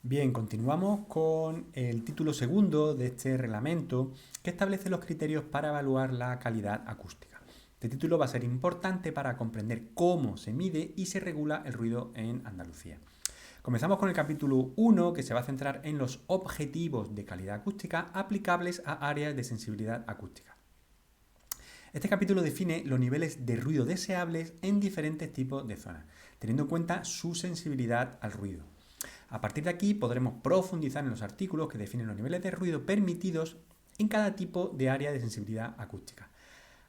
Bien, continuamos con el título segundo de este reglamento que establece los criterios para evaluar la calidad acústica. Este título va a ser importante para comprender cómo se mide y se regula el ruido en Andalucía. Comenzamos con el capítulo 1, que se va a centrar en los objetivos de calidad acústica aplicables a áreas de sensibilidad acústica. Este capítulo define los niveles de ruido deseables en diferentes tipos de zonas, teniendo en cuenta su sensibilidad al ruido. A partir de aquí podremos profundizar en los artículos que definen los niveles de ruido permitidos en cada tipo de área de sensibilidad acústica,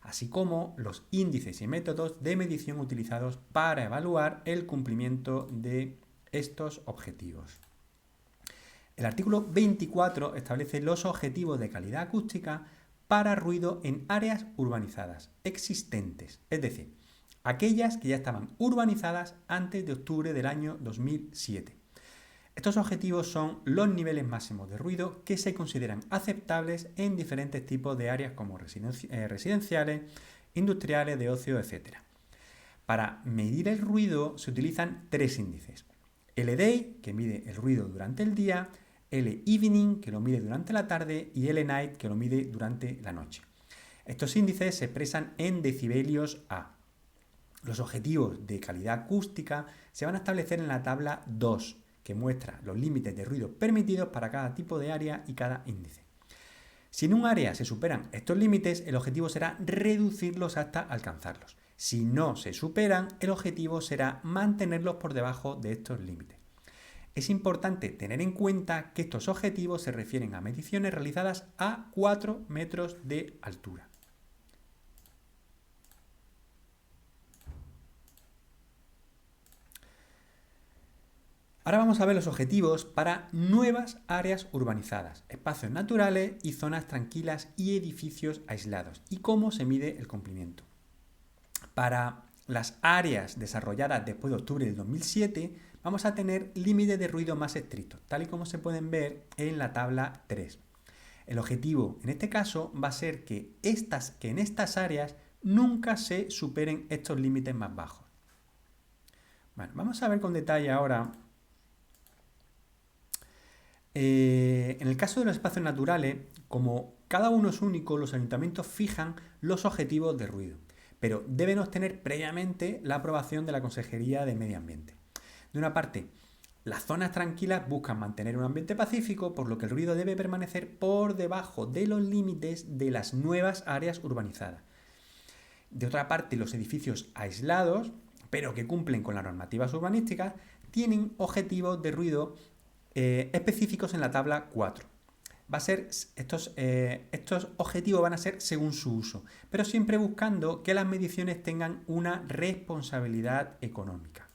así como los índices y métodos de medición utilizados para evaluar el cumplimiento de estos objetivos. El artículo 24 establece los objetivos de calidad acústica para ruido en áreas urbanizadas existentes, es decir, aquellas que ya estaban urbanizadas antes de octubre del año 2007. Estos objetivos son los niveles máximos de ruido que se consideran aceptables en diferentes tipos de áreas como residenciales, industriales, de ocio, etc. Para medir el ruido se utilizan tres índices. LDAY, que mide el ruido durante el día, L-Evening, que lo mide durante la tarde, y L-Night, que lo mide durante la noche. Estos índices se expresan en decibelios A. Los objetivos de calidad acústica se van a establecer en la tabla 2, que muestra los límites de ruido permitidos para cada tipo de área y cada índice. Si en un área se superan estos límites, el objetivo será reducirlos hasta alcanzarlos. Si no se superan, el objetivo será mantenerlos por debajo de estos límites. Es importante tener en cuenta que estos objetivos se refieren a mediciones realizadas a 4 metros de altura. Ahora vamos a ver los objetivos para nuevas áreas urbanizadas, espacios naturales y zonas tranquilas y edificios aislados, y cómo se mide el cumplimiento. Para las áreas desarrolladas después de octubre del 2007, vamos a tener límites de ruido más estrictos, tal y como se pueden ver en la tabla 3. El objetivo en este caso va a ser que en estas áreas nunca se superen estos límites más bajos. Bueno, vamos a ver con detalle ahora. En el caso de los espacios naturales, como cada uno es único, los ayuntamientos fijan los objetivos de ruido, pero deben obtener previamente la aprobación de la Consejería de Medio Ambiente. De una parte, las zonas tranquilas buscan mantener un ambiente pacífico, por lo que el ruido debe permanecer por debajo de los límites de las nuevas áreas urbanizadas. De otra parte, los edificios aislados, pero que cumplen con las normativas urbanísticas, tienen objetivos de ruido específicos en la tabla 4. Estos objetivos van a ser según su uso, pero siempre buscando que las mediciones tengan una responsabilidad económica.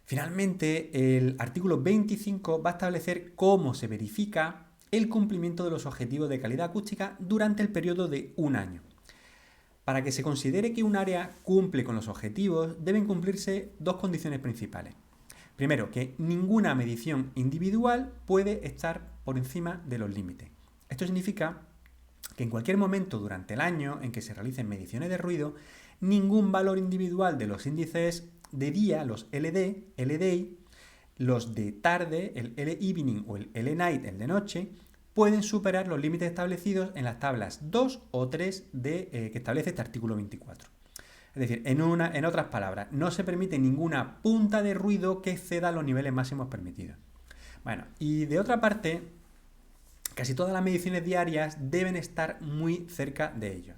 Finalmente, el artículo 25 va a establecer cómo se verifica el cumplimiento de los objetivos de calidad acústica durante el periodo de un año. Para que se considere que un área cumple con los objetivos, deben cumplirse dos condiciones principales. Primero, que ninguna medición individual puede estar por encima de los límites. Esto significa que en cualquier momento durante el año en que se realicen mediciones de ruido, ningún valor individual de los índices de día, los LD, LDAY, los de tarde, el L-Evening o el L-Night, el de noche, pueden superar los límites establecidos en las tablas 2 o 3 que establece este artículo 24. Es decir, en otras palabras, no se permite ninguna punta de ruido que exceda los niveles máximos permitidos. Bueno, y de otra parte, casi todas las mediciones diarias deben estar muy cerca de ellos.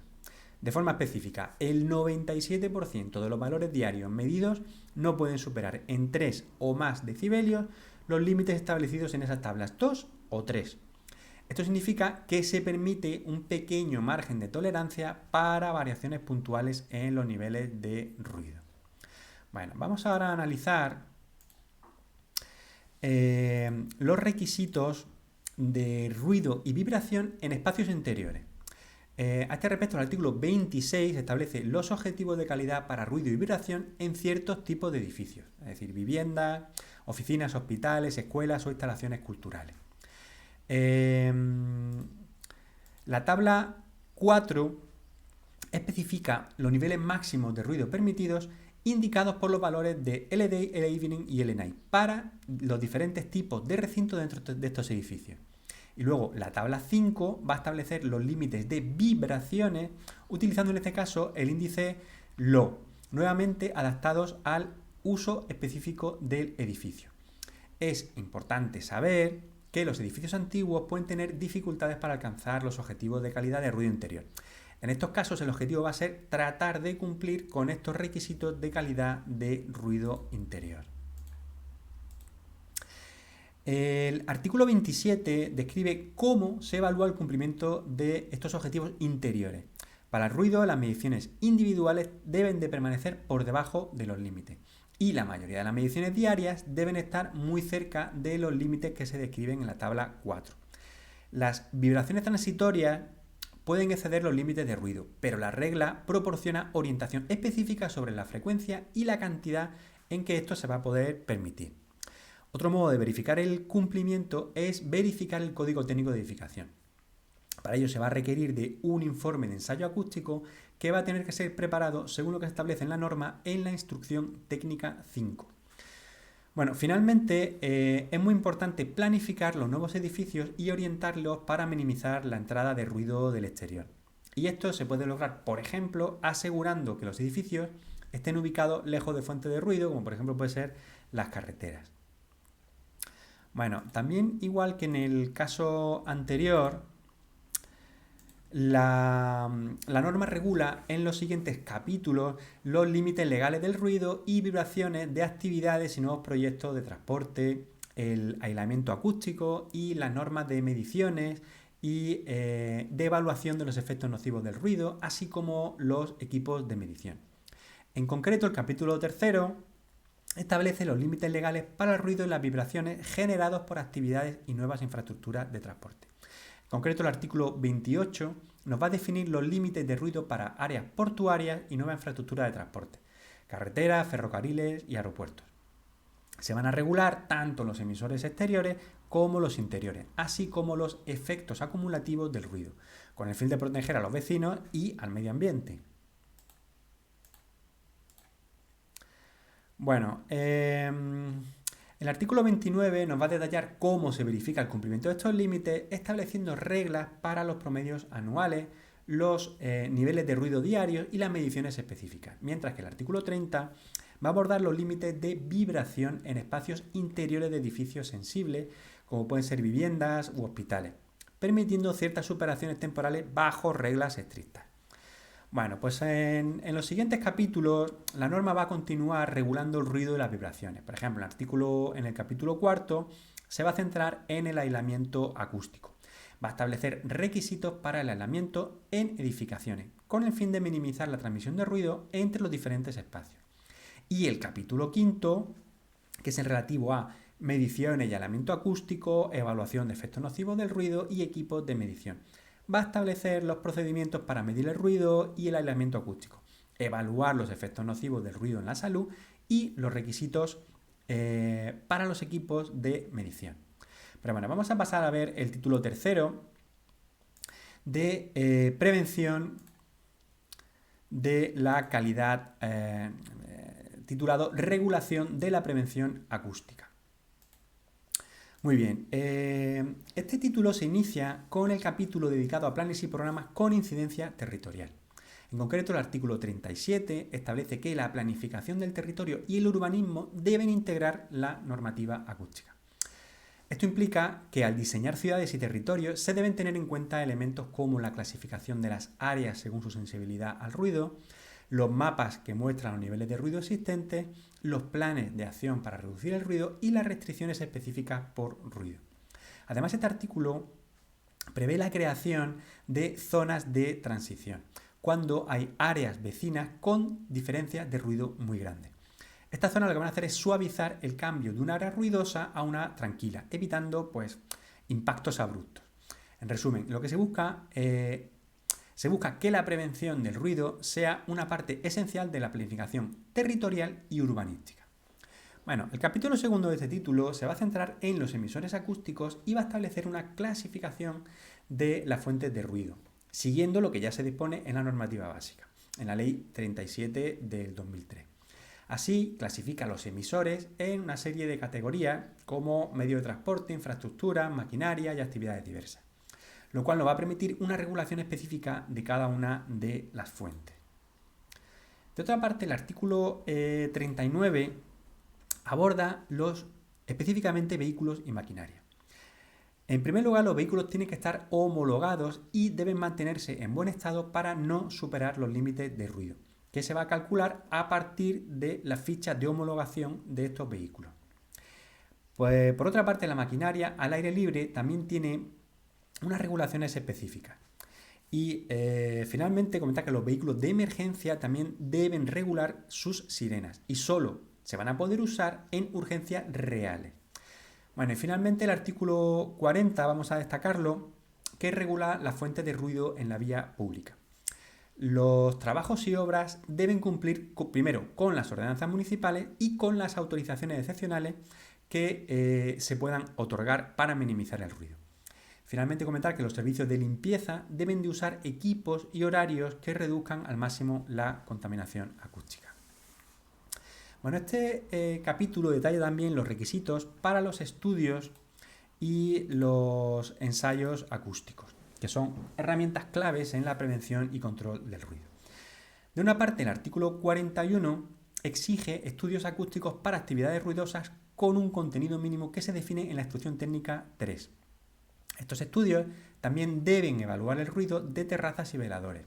De forma específica, el 97% de los valores diarios medidos no pueden superar en 3 o más decibelios los límites establecidos en esas tablas 2 o 3. Esto significa que se permite un pequeño margen de tolerancia para variaciones puntuales en los niveles de ruido. Bueno, vamos ahora a analizar los requisitos de ruido y vibración en espacios interiores. A este respecto, el artículo 26 establece los objetivos de calidad para ruido y vibración en ciertos tipos de edificios, es decir, viviendas, oficinas, hospitales, escuelas o instalaciones culturales. La tabla 4 especifica los niveles máximos de ruido permitidos indicados por los valores de LD, Levening y LNI para los diferentes tipos de recinto dentro de estos edificios. Y luego la tabla 5 va a establecer los límites de vibraciones utilizando en este caso el índice LO, nuevamente adaptados al uso específico del edificio. Es importante saber que los edificios antiguos pueden tener dificultades para alcanzar los objetivos de calidad de ruido interior. En estos casos el objetivo va a ser tratar de cumplir con estos requisitos de calidad de ruido interior. El artículo 27 describe cómo se evalúa el cumplimiento de estos objetivos interiores. Para el ruido, las mediciones individuales deben de permanecer por debajo de los límites y la mayoría de las mediciones diarias deben estar muy cerca de los límites que se describen en la tabla 4. Las vibraciones transitorias pueden exceder los límites de ruido, pero la regla proporciona orientación específica sobre la frecuencia y la cantidad en que esto se va a poder permitir. Otro modo de verificar el cumplimiento es verificar el código técnico de edificación. Para ello se va a requerir de un informe de ensayo acústico que va a tener que ser preparado según lo que se establece en la norma en la instrucción técnica 5. Bueno, finalmente es muy importante planificar los nuevos edificios y orientarlos para minimizar la entrada de ruido del exterior. Y esto se puede lograr, por ejemplo, asegurando que los edificios estén ubicados lejos de fuentes de ruido, como por ejemplo puede ser las carreteras. Bueno, también igual que en el caso anterior, la norma regula en los siguientes capítulos los límites legales del ruido y vibraciones de actividades y nuevos proyectos de transporte, el aislamiento acústico y las normas de mediciones y de evaluación de los efectos nocivos del ruido, así como los equipos de medición. En concreto, el capítulo 3 establece los límites legales para el ruido y las vibraciones generados por actividades y nuevas infraestructuras de transporte. En concreto, el artículo 28 nos va a definir los límites de ruido para áreas portuarias y nueva infraestructura de transporte, carreteras, ferrocarriles y aeropuertos. Se van a regular tanto los emisores exteriores como los interiores, así como los efectos acumulativos del ruido, con el fin de proteger a los vecinos y al medio ambiente. Bueno, el artículo 29 nos va a detallar cómo se verifica el cumplimiento de estos límites, estableciendo reglas para los promedios anuales, los niveles de ruido diarios y las mediciones específicas, mientras que el artículo 30 va a abordar los límites de vibración en espacios interiores de edificios sensibles, como pueden ser viviendas u hospitales, permitiendo ciertas superaciones temporales bajo reglas estrictas. Bueno, pues en los siguientes capítulos la norma va a continuar regulando el ruido y las vibraciones. Por ejemplo, en el capítulo 4 se va a centrar en el aislamiento acústico. Va a establecer requisitos para el aislamiento en edificaciones, con el fin de minimizar la transmisión de ruido entre los diferentes espacios. Y el capítulo 5, que es el relativo a mediciones y aislamiento acústico, evaluación de efectos nocivos del ruido y equipos de medición, va a establecer los procedimientos para medir el ruido y el aislamiento acústico, evaluar los efectos nocivos del ruido en la salud y los requisitos para los equipos de medición. Pero bueno, vamos a pasar a ver el título 3 de prevención de la calidad, titulado Regulación de la prevención acústica. Muy bien, este título se inicia con el capítulo dedicado a planes y programas con incidencia territorial. En concreto, el artículo 37 establece que la planificación del territorio y el urbanismo deben integrar la normativa acústica. Esto implica que al diseñar ciudades y territorios se deben tener en cuenta elementos como la clasificación de las áreas según su sensibilidad al ruido, los mapas que muestran los niveles de ruido existentes, los planes de acción para reducir el ruido y las restricciones específicas por ruido. Además, este artículo prevé la creación de zonas de transición, cuando hay áreas vecinas con diferencias de ruido muy grandes. Estas zonas lo que van a hacer es suavizar el cambio de una área ruidosa a una tranquila, evitando impactos abruptos. En resumen, lo que se busca que la prevención del ruido sea una parte esencial de la planificación territorial y urbanística. Bueno, el capítulo 2 de este título se va a centrar en los emisores acústicos y va a establecer una clasificación de las fuentes de ruido, siguiendo lo que ya se dispone en la normativa básica, en la Ley 37 del 2003. Así, clasifica los emisores en una serie de categorías como medio de transporte, infraestructura, maquinaria y actividades diversas, lo cual nos va a permitir una regulación específica de cada una de las fuentes. De otra parte, el artículo 39 aborda específicamente vehículos y maquinaria. En primer lugar, los vehículos tienen que estar homologados y deben mantenerse en buen estado para no superar los límites de ruido, que se va a calcular a partir de las fichas de homologación de estos vehículos. Pues, por otra parte, la maquinaria al aire libre también tiene unas regulaciones específicas. Y finalmente comentar que los vehículos de emergencia también deben regular sus sirenas y solo se van a poder usar en urgencias reales. Bueno, y finalmente el artículo 40, vamos a destacarlo, que regula las fuentes de ruido en la vía pública. Los trabajos y obras deben cumplir primero con las ordenanzas municipales y con las autorizaciones excepcionales que se puedan otorgar para minimizar el ruido. Finalmente, comentar que los servicios de limpieza deben de usar equipos y horarios que reduzcan al máximo la contaminación acústica. Bueno, este capítulo detalla también los requisitos para los estudios y los ensayos acústicos, que son herramientas claves en la prevención y control del ruido. De una parte, el artículo 41 exige estudios acústicos para actividades ruidosas con un contenido mínimo que se define en la Instrucción Técnica 3. Estos estudios también deben evaluar el ruido de terrazas y veladores.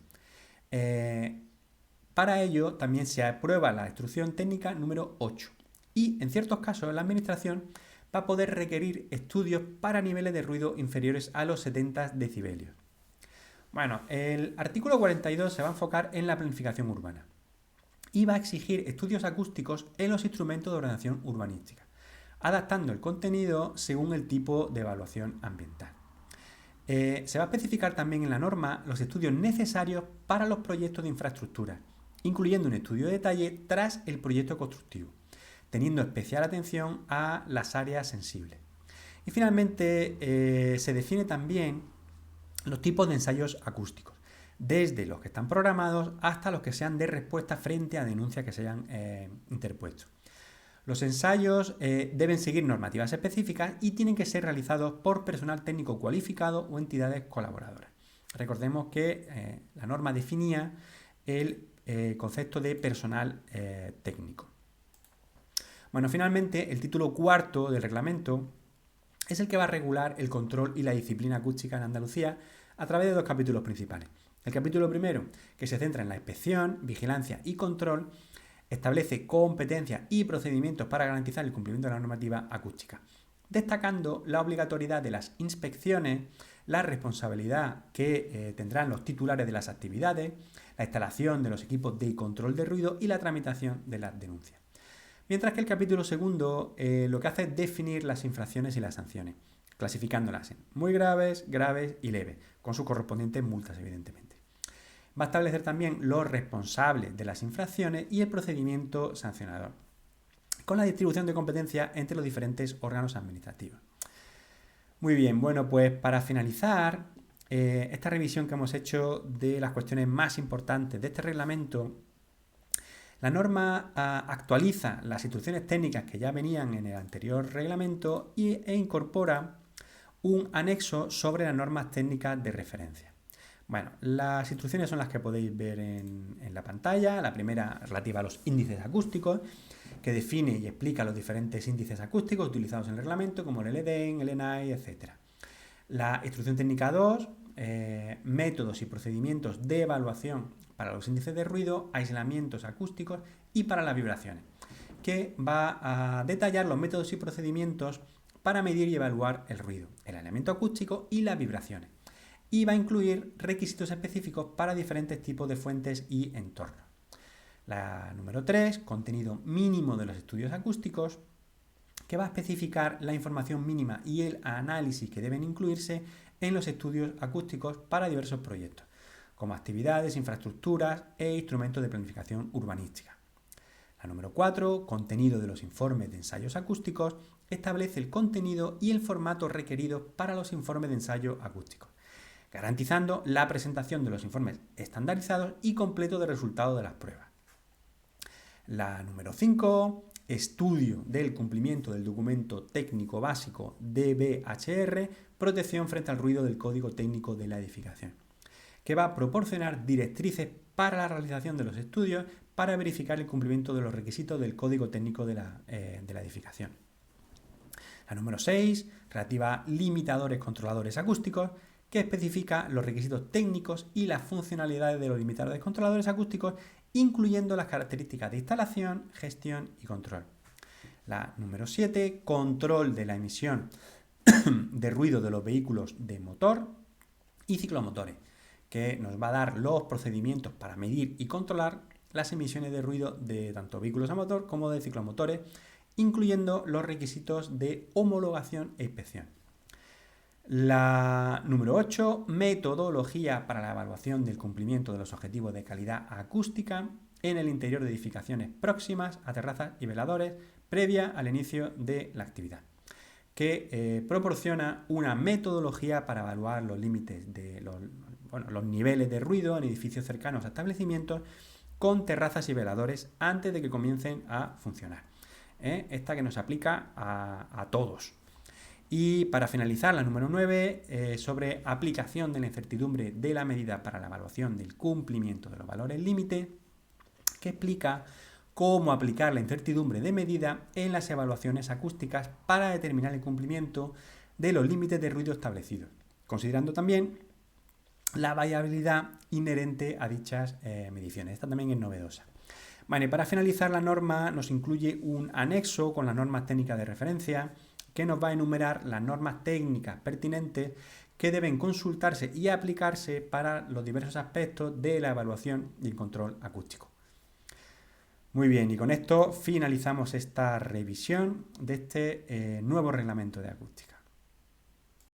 Para ello también se aprueba la Instrucción Técnica número 8 y en ciertos casos la Administración va a poder requerir estudios para niveles de ruido inferiores a los 70 decibelios. Bueno, el artículo 42 se va a enfocar en la planificación urbana y va a exigir estudios acústicos en los instrumentos de ordenación urbanística, adaptando el contenido según el tipo de evaluación ambiental. Se va a especificar también en la norma los estudios necesarios para los proyectos de infraestructura, incluyendo un estudio de detalle tras el proyecto constructivo, teniendo especial atención a las áreas sensibles. Y finalmente se define también los tipos de ensayos acústicos, desde los que están programados hasta los que sean de respuesta frente a denuncias que se hayan interpuesto. Los ensayos deben seguir normativas específicas y tienen que ser realizados por personal técnico cualificado o entidades colaboradoras. Recordemos que la norma definía el concepto de personal técnico. Bueno, finalmente, el título cuarto del reglamento es el que va a regular el control y la disciplina acústica en Andalucía a través de dos capítulos principales. El capítulo primero, que se centra en la inspección, vigilancia y control, establece competencias y procedimientos para garantizar el cumplimiento de la normativa acústica, destacando la obligatoriedad de las inspecciones, la responsabilidad que tendrán los titulares de las actividades, la instalación de los equipos de control de ruido y la tramitación de las denuncias. Mientras que el capítulo segundo lo que hace es definir las infracciones y las sanciones, clasificándolas en muy graves, graves y leves, con sus correspondientes multas, evidentemente. Va a establecer también los responsables de las infracciones y el procedimiento sancionador, con la distribución de competencias entre los diferentes órganos administrativos. Muy bien, bueno, pues para finalizar esta revisión que hemos hecho de las cuestiones más importantes de este reglamento, la norma actualiza las instrucciones técnicas que ya venían en el anterior reglamento e incorpora un anexo sobre las normas técnicas de referencia. Bueno, las instrucciones son las que podéis ver en la pantalla. La primera relativa a los índices acústicos, que define y explica los diferentes índices acústicos utilizados en el reglamento, como el EDEN, el ENAI, etc. La instrucción técnica 2, métodos y procedimientos de evaluación para los índices de ruido, aislamientos acústicos y para las vibraciones, que va a detallar los métodos y procedimientos para medir y evaluar el ruido, el aislamiento acústico y las vibraciones. Y va a incluir requisitos específicos para diferentes tipos de fuentes y entornos. La número 3, contenido mínimo de los estudios acústicos, que va a especificar la información mínima y el análisis que deben incluirse en los estudios acústicos para diversos proyectos, como actividades, infraestructuras e instrumentos de planificación urbanística. La número 4, contenido de los informes de ensayos acústicos, establece el contenido y el formato requeridos para los informes de ensayo acústicos, garantizando la presentación de los informes estandarizados y completos de resultados de las pruebas. La número 5, estudio del cumplimiento del documento técnico básico DBHR, protección frente al ruido del código técnico de la edificación, que va a proporcionar directrices para la realización de los estudios para verificar el cumplimiento de los requisitos del código técnico de la edificación. La número 6, relativa a limitadores controladores acústicos, que especifica los requisitos técnicos y las funcionalidades de los limitadores controladores acústicos, incluyendo las características de instalación, gestión y control. La número 7, control de la emisión de ruido de los vehículos de motor y ciclomotores, que nos va a dar los procedimientos para medir y controlar las emisiones de ruido de tanto vehículos a motor como de ciclomotores, incluyendo los requisitos de homologación e inspección. La número 8, metodología para la evaluación del cumplimiento de los objetivos de calidad acústica en el interior de edificaciones próximas a terrazas y veladores previa al inicio de la actividad, que proporciona una metodología para evaluar los límites de los niveles de ruido en edificios cercanos a establecimientos con terrazas y veladores antes de que comiencen a funcionar. Esta que nos aplica a todos. Y para finalizar, la número 9, sobre aplicación de la incertidumbre de la medida para la evaluación del cumplimiento de los valores límite, que explica cómo aplicar la incertidumbre de medida en las evaluaciones acústicas para determinar el cumplimiento de los límites de ruido establecidos, considerando también la variabilidad inherente a dichas mediciones. Esta también es novedosa. Vale, para finalizar, la norma nos incluye un anexo con las normas técnicas de referencia que nos va a enumerar las normas técnicas pertinentes que deben consultarse y aplicarse para los diversos aspectos de la evaluación y el control acústico. Muy bien, y con esto finalizamos esta revisión de este nuevo reglamento de acústica.